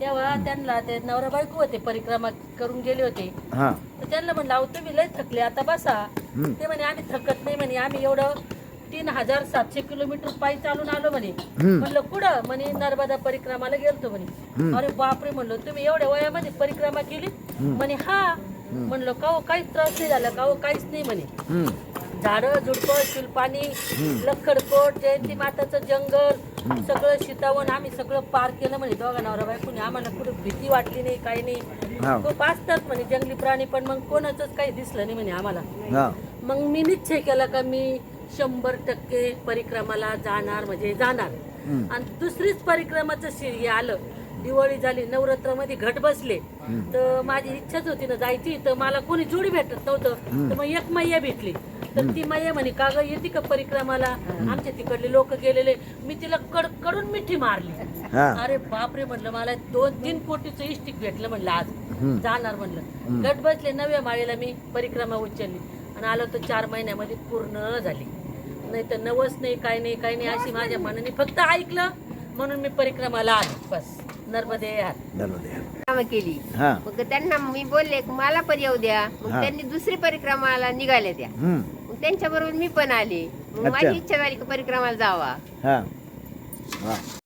तेव्हा त्यांना ते नवरा बायको होते परिक्रमा करून गेले होते. हा तर त्यांना म्हणलं अहो तुम्ही लय थकले आता बसा. ते म्हणे आम्ही थकत नाही म्हणे, आम्ही एवढं 3700 किलोमीटर पायी चालून आलो म्हणे. म्हणलं कुठं? म्हणे नर्मदा परिक्रमाला गेलतो म्हणे. अरे बापरे म्हणलं तुम्ही एवढ्या वयामध्ये परिक्रमा केली? म्हणे हा. म्हणलं का हो काहीच त्रास नाही झाला का हो? काहीच नाही म्हणे. झाडं झुडपं शिलपाणी लखडकोट जयंती माताचं जंगल सगळं सीतावन आम्ही सगळं पार केलं म्हणे. दोघा नवरा बायकोने आम्हाला कुठं भीती वाटली नाही काही नाही. खूप असतात म्हणे जंगली प्राणी पण मग कोणाच काही दिसलं नाही म्हणे आम्हाला. मग मी निश्चय केला का मी 100% परिक्रमाला जाणार म्हणजे जाणार. आणि दुसरीच परिक्रमाचं हे आलं. दिवाळी झाली नवरात्रामध्ये घट बसले तर माझी इच्छाच होती ना जायची. तर मला कोणी जोडी भेटत नव्हतं तर मग एक मैया भेटली. तर ती मैया म्हणे का ग येते का परिक्रमाला? आमच्या तिकडले लोक गेलेले. मी तिला कडून मिठी मारली. अरे बापरे म्हणलं मला 2-3 कोटीचं इष्टिक भेटलं म्हणलं आज जाणार म्हणलं. घट बसले 9व्या माळेला मी परिक्रमा उचलली आणि आलो तर 4 महिन्यामध्ये पूर्ण झाली. नाही तर नवस नाही काही नाही अशी माझ्या मनाने फक्त ऐकलं म्हणून मी परिक्रमाला आलो बस. नर्मदे कामं केली. मग त्यांना मी बोलले मला पण येऊ द्या. मग त्यांनी दुसरी परिक्रमाला निघाल्या त्या. मग त्यांच्या बरोबर मी पण आले. मग माझी इच्छा झाली की परिक्रमाला जावा.